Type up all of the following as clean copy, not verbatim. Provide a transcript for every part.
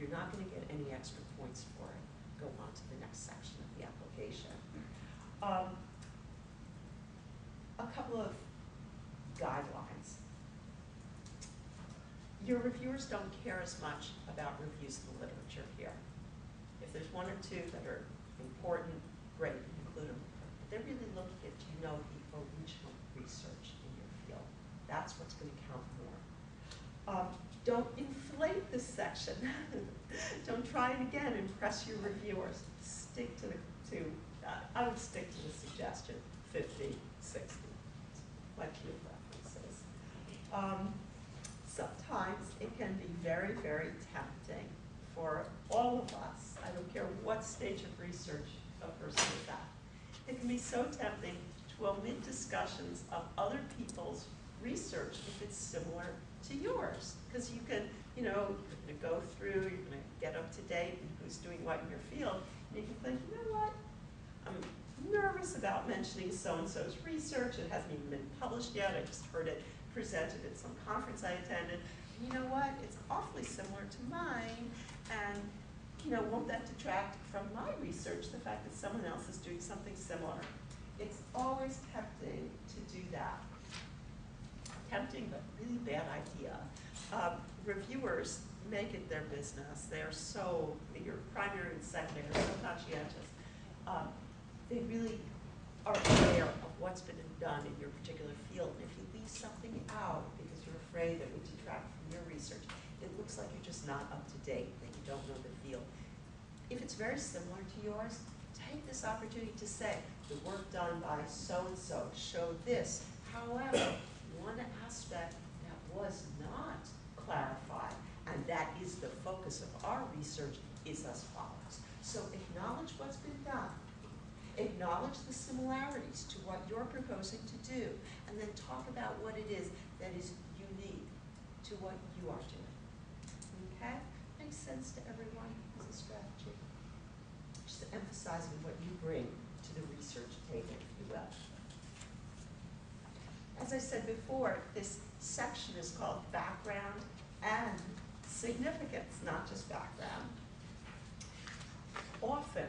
You're not going to get any extra points for it. Go on to the next section of the application. A couple of guidelines. Your reviewers don't care as much about reviews of the literature here. If there's one or two that are important, great, include them. But they're really looking at, do you know the original research in your field? That's what's going to count more. Don't inflate this section. Don't try it again, impress your reviewers. Stick to I would stick to the suggestion, 50, 60. Plenty of references. Sometimes it can be very, very tempting for all of us. I don't care what stage of research a person is at. It can be so tempting to omit discussions of other people's research if it's similar to yours. Because you can, you're going to go through, you're going to get up to date and who's doing what in your field, and you can think, you know what? I'm nervous about mentioning so-and-so's research. It hasn't even been published yet. I just heard it presented at some conference I attended. And you know what? It's awfully similar to mine. And won't that detract from my research, the fact that someone else is doing something similar? It's always tempting to do that. Tempting, but really bad idea. Reviewers make it their business. They're so, your primary and secondary are so conscientious. They really are aware of what's been done in your particular field. And if you leave something out because you're afraid it would detract from your research, it looks like you're just not up to date, that you don't know the field. If it's very similar to yours, take this opportunity to say, the work done by so-and-so showed this. However, one aspect that was not clarified, and that is the focus of our research, is as follows. So acknowledge what's been done. Acknowledge the similarities to what you're proposing to do, and then talk about what it is that is unique to what you are doing. Okay? Makes sense to everyone as a strategy. Just emphasizing what you bring to the research table, if you will. As I said before, this section is called Background and Significance, not just background. Often,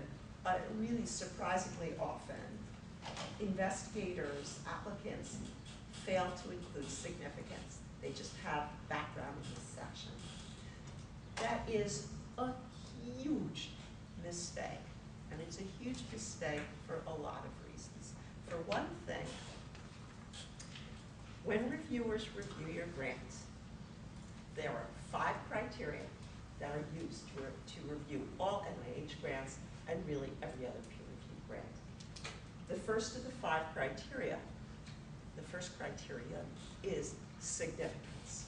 really surprisingly often, investigators, applicants fail to include significance. They just have background in this section. That is a huge mistake, and it's a huge mistake for a lot of reasons. For one thing, when reviewers review your grants, there are 5 criteria that are used to review all NIH grants and really every other peer-reviewed grant. The first of the 5 criteria, the first criteria is significance.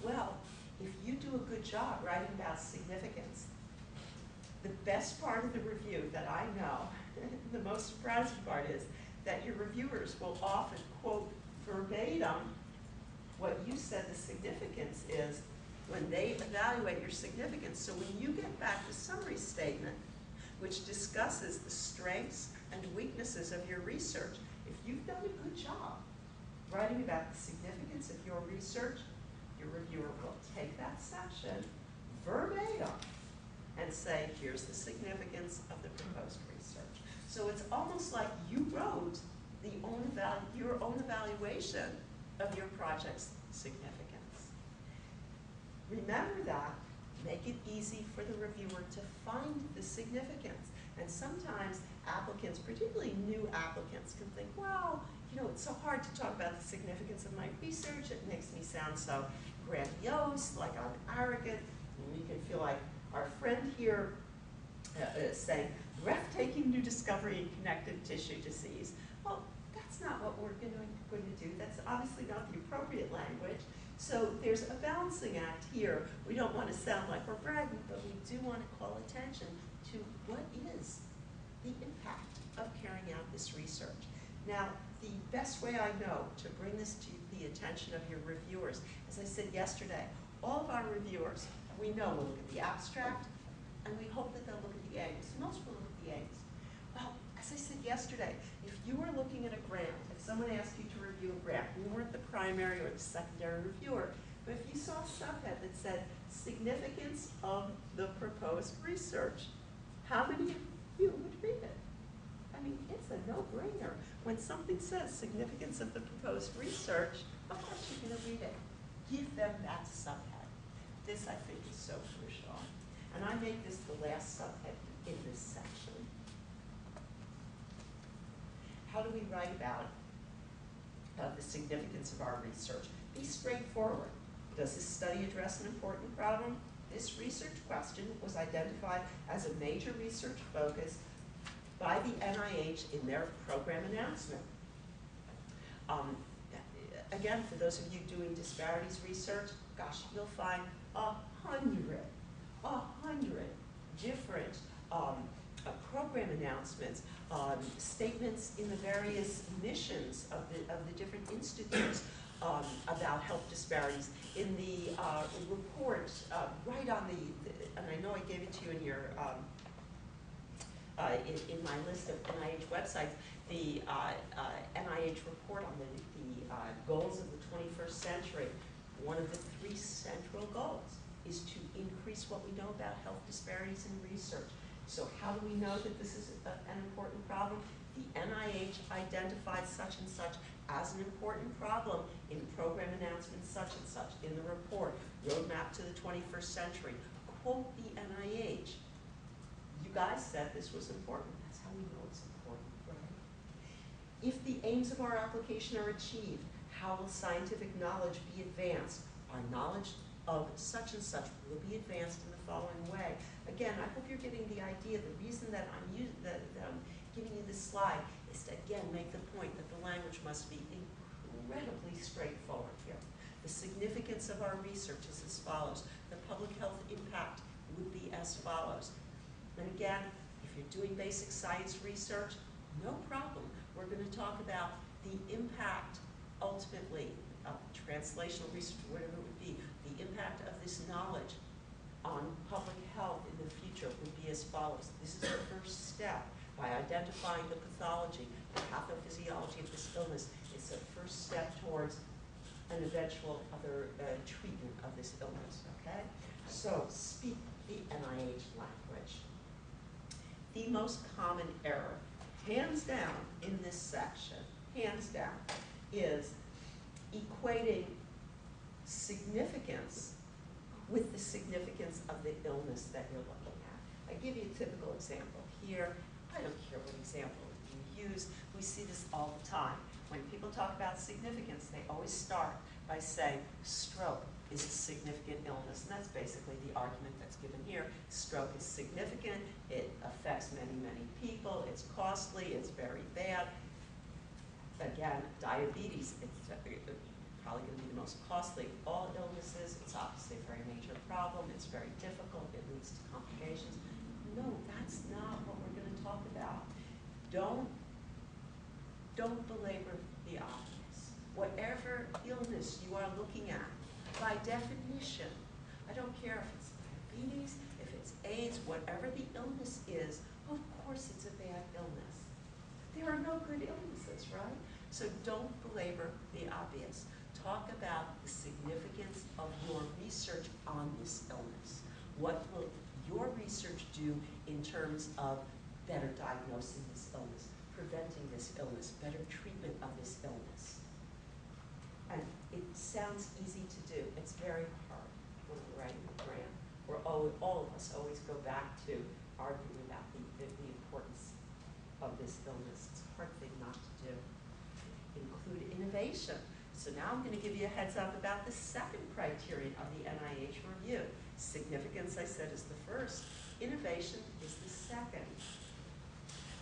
Well, if you do a good job writing about significance, the best part of the review that I know, the most surprising part is that your reviewers will often quote verbatim what you said the significance is when they evaluate your significance. So when you get back the summary statement, which discusses the strengths and weaknesses of your research, if you've done a good job writing about the significance of your research, your reviewer will take that section verbatim and say, here's the significance of the proposed research. So it's almost like you wrote your own evaluation of your project's significance. Remember that. Make it easy for the reviewer to find the significance. And sometimes applicants, particularly new applicants, can think, well, it's so hard to talk about the significance of my research. It makes me sound so grandiose, like I'm arrogant. And you can feel like our friend here is saying, breathtaking new discovery in connective tissue disease. Well, that's not what we're going to do. That's obviously not the appropriate language. So there's a balancing act here. We don't want to sound like we're bragging, but we do want to call attention to what is the impact of carrying out this research. Now, the best way I know to bring this to the attention of your reviewers, as I said yesterday, all of our reviewers, we know will look at the abstract, and we hope that they'll look at the aims. Most will look at the aims. Well, as I said yesterday, if you were looking at a grant, if someone asked you to review a grant, you weren't the primary or the secondary reviewer, but if you saw a subhead that said significance of the proposed research. How many of you would read it? I mean, it's a no-brainer. When something says significance of the proposed research, of course you're going to read it. Give them that subhead. This, I think, is so crucial. And I make this the last subhead in this section. How do we write about the significance of our research? Be straightforward. Does this study address an important problem? This research question was identified as a major research focus by the NIH in their program announcement. Again, for those of you doing disparities research, gosh, you'll find 100 different program announcements, statements in the various missions of the different institutes about health disparities. In the report, right on and I know I gave it to you in your in my list of NIH websites, the NIH report on the goals of the 21st century. One of the 3 central goals is to increase what we know about health disparities in research. So how do we know that this is an important problem? The NIH identified such and such as an important problem in program announcements such and such. In the report, Roadmap to the 21st Century, quote the NIH. You guys said this was important. That's how we know it's important, right? If the aims of our application are achieved, how will scientific knowledge be advanced? Our knowledge of such and such will be advanced in the following way. Again, I hope you're getting the idea. The reason that I'm giving you this slide is to, again, make the point that the language must be incredibly straightforward here. The significance of our research is as follows. The public health impact would be as follows. And again, if you're doing basic science research, no problem. We're going to talk about the impact, ultimately, of translational research, whatever it would be, the impact of this knowledge on public health in the future would be as follows. This is the first step. By identifying the pathology, the pathophysiology of this illness, it's the first step towards an eventual other treatment of this illness, okay? So speak the NIH language. The most common error, hands down in this section, hands down, is equating significance with the significance of the illness that you're looking at. I give you a typical example here. I don't care what example you use. We see this all the time. When people talk about significance, they always start by saying stroke is a significant illness. And that's basically the argument that's given here. Stroke is significant. It affects many, many people. It's costly. It's very bad. Again, diabetes, it's probably going to be the most costly of all illnesses. It's obviously a very major problem. It's very difficult. It leads to complications. No, that's not what we're going to talk about. Don't belabor the obvious. Whatever illness you are looking at, by definition, I don't care if it's diabetes, if it's AIDS, whatever the illness is, of course it's a bad illness. There are no good illnesses, right? So don't belabor the obvious. Talk about the significance of your research on this illness. What will your research do in terms of better diagnosing this illness, preventing this illness, better treatment of this illness? And it sounds easy to do. It's very hard when we're writing a grant. All of us always go back to arguing about the importance of this illness. It's a hard thing not to do. Include innovation. So now I'm going to give you a heads up about the second criterion of the NIH review. Significance, I said, is the first. Innovation is the second.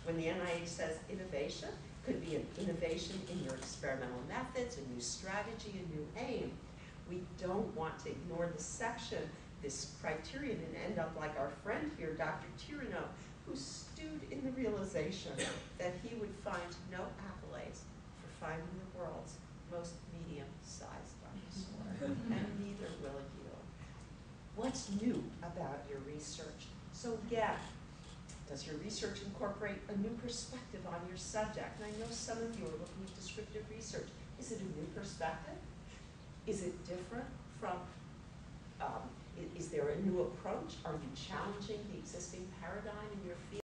When the NIH says innovation, could be an innovation in your experimental methods, a new strategy, a new aim. We don't want to ignore this section, this criterion, and end up like our friend here, Dr. Tirano, who stewed in the realization that he would find no accolades for finding the world's most medium-sized dinosaur, and neither will you. What's new about your research? So again, does your research incorporate a new perspective on your subject? And I know some of you are looking at descriptive research. Is it a new perspective? Is it different from, is there a new approach? Are you challenging the existing paradigm in your field?